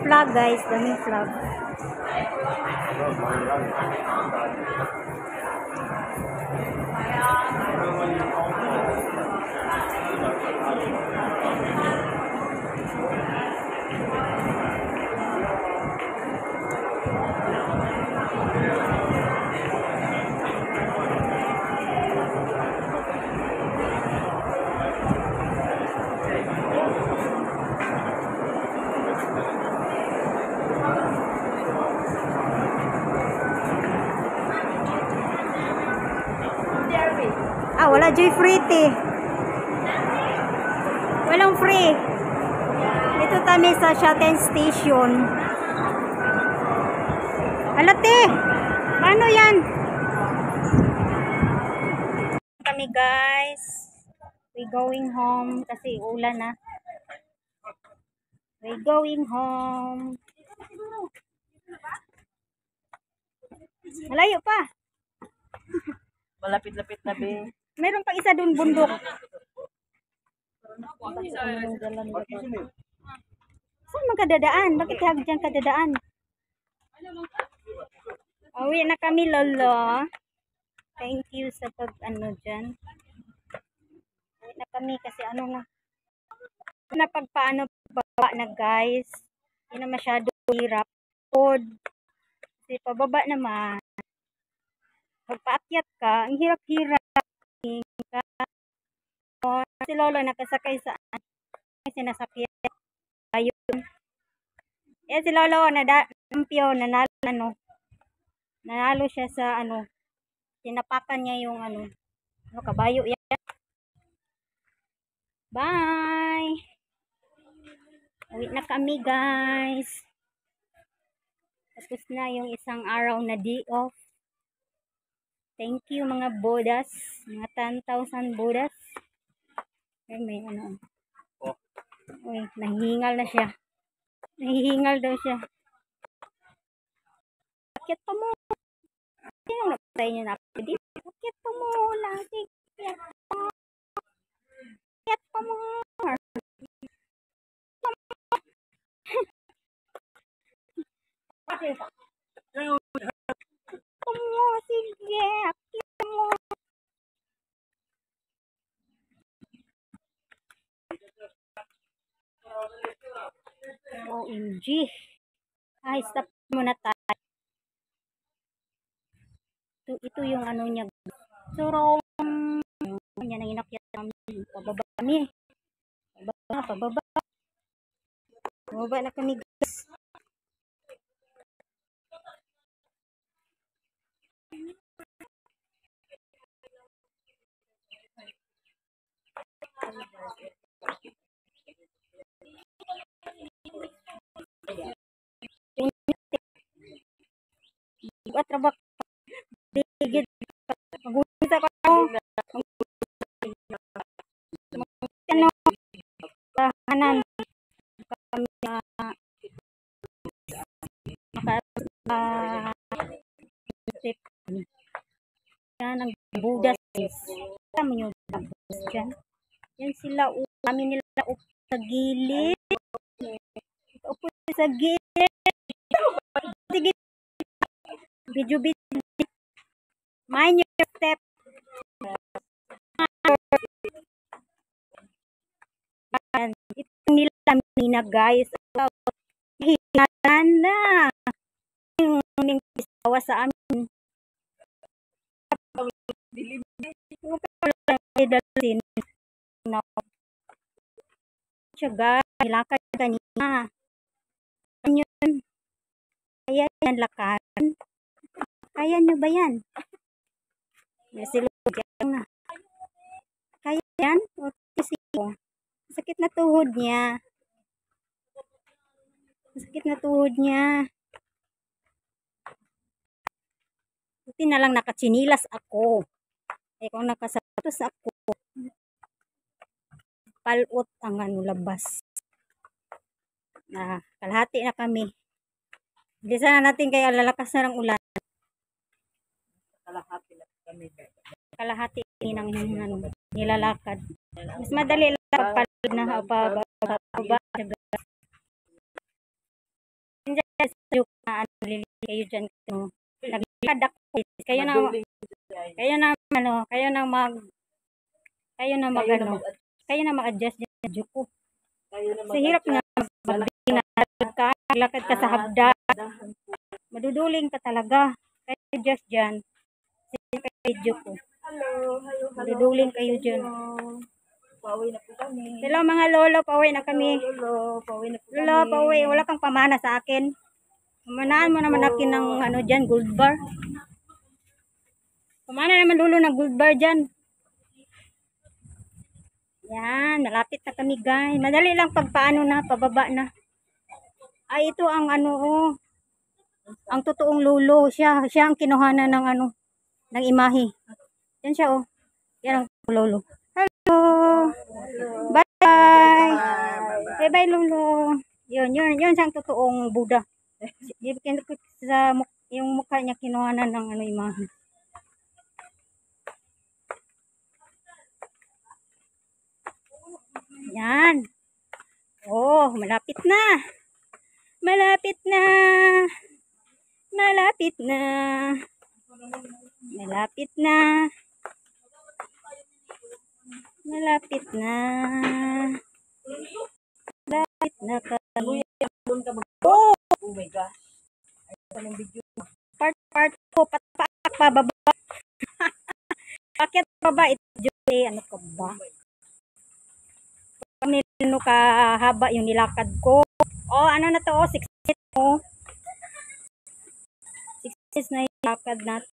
flag guys, daming flag. Wala joy free te. Walang free. Ito kami sa shuttle station. Alate. Paano yan? Kami guys. We going home kasi ulan na. We going home. Malayo pa. Malapit-lapit na be. Meron pang isa doon bundok. Saan magkadadaan? Bakit hagdan kadadaan? Uwi na kami lolo. Thank you sa pag-ano dyan. Uwi na kami kasi ano na pagpaano baba na guys. Hindi na masyado hirap. Kasi pababa naman. Pagpaakyat ka, ang hirap-hirap. Si lolo nakasakay sa sinasakyan. Ayun. Si lolo nanalo siya sa tinapakan niya yung kabayo yan. Bye. Uwi na kami guys. Tapos na yung isang araw na day off. Thank you mga Buddhas, mga 10,000 Buddhas. Ay, may Uy, nahihingal na siya. Nahihingal daw siya. Bakit pa mo? Sino napatay niyo na ako dito? Bakit pa mo? Bakit pa mo? Bakit pa mo? Sige, akit mo. OMG. Ay, stop muna tayo. Ito yung niya. Surong. Yan ang inakyat namin. Pababa kami. Pababa. Pababa na kami guys. Trabaho digid magulis ako tahanan kami yan ang Buddha kami yung dyan. Yan sila kami nila upo sa gilid upo sa gilid video mind your step. Ito nila na guys. Hingalan na. Yung isawa sa amin. Siya guys. Hilakad kanina. Yun. Kaya yan lakaran. Kaya nyo ba yan? Silugyan. Kaya yan? O sakit na tuhod niya. Sakit na tuhod niya. Buti na lang nakatsinilas ako. Kung nakasapatos ako, palot ang labas. Kalahati na kami. Hindi sana natin kaya lalakas na ng ulan. Kalahati ng nilalakad. Mas madali lang pag na Diyan sa joke na ano, lili kayo dyan. No? Naglilad ako. Kayo na mag-adjust dyan sa joke ko. Sa hirap nga maglakad ka sa hagdan. Maduduling ka talaga. Kaya adjust dyan. Sa video ko. Maduduling kayo dyan. Pauwi na po kami. Hello mga lolo, pauwi na kami. Pauwi na po kami. Lolo, pauwi. Wala kang pamana sa akin. Pamanaan mo naman akin ng ano dyan, gold bar. Pamana naman lolo ng gold bar dyan. Yan, malapit na kami guys. Madali lang pagpaano na, pababa na. Ay, ito ang ano, oh. Ang totoong lolo. Siya ang kinuhanan ng ano, ng imahe. Yan siya, oh. Yan ang lolo. Hello. Bye. Bye-bye, lolo. Yun siyang totoong Buddha. Yung mukha niya kinuhanan ng ano, imahe. Yan. Oh, malapit na. Malapit na. Malapit na. Malapit na. Malapit na. Malapit na ka. Oh my gosh. Anong video? Part ko. Patak pababa. Bakit baba ito? Ano ka ba? Kami no kahaba yung nilakad ko. Oh, ano na to? Oh, 6 minutes mo. 6 minutes na yung lakad natin.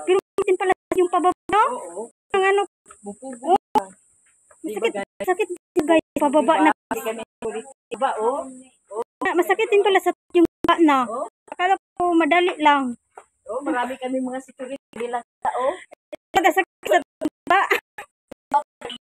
Pero din pala yung pababa. Oo. Ang ano? Bupugo. Sakit guys. Pababa na. Iba, oh. Masakit din pala sa yung baba na. Akala ko madali lang. Oh, marami kami mga security. Hindi lang tao. Kada sakit sa baba.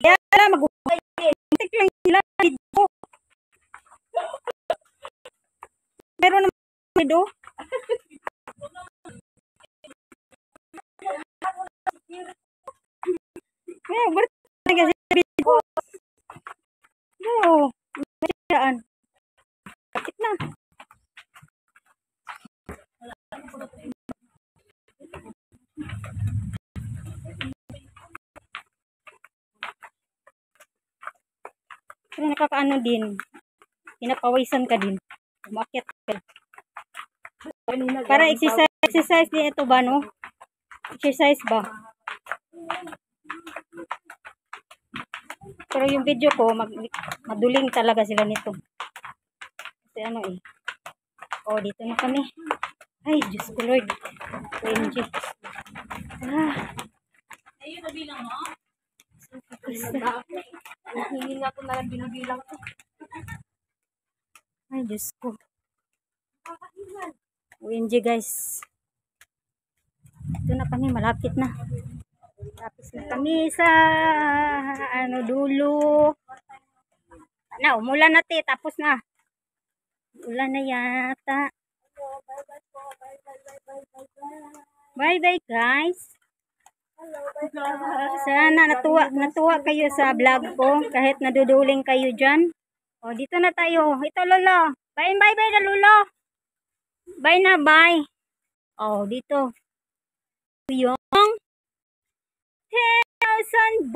Kaya na mag-ubay. Tik lang sila dito. Meron naman dito. Kaya berarti kasi dito. No. Masayaan. Sakit na. Pero nakakaano din. Pinapawisan ka din. Umakyat ka. Para exercise din ito ba, no? Exercise ba? Pero yung video ko, maduling talaga sila nito. Kasi ano eh. Oh, dito na kami. Ay, Diyos ko Lord. OMG. Ayun, nabilang mo? Hindi nga ito na lang binubilang ko. Ay, Diyos ko. OMG guys. Ito na kami, malapit na. Tapos na kami sa ano dulo. Na, umulan na tapos na. Ulan na yata. Bye bye guys. Sana natuwa kayo sa vlog ko kahit naduduling kayo dyan. O, dito na tayo. Ito lolo. Bye na lolo. Bye na bye. O, dito. Yung 10,000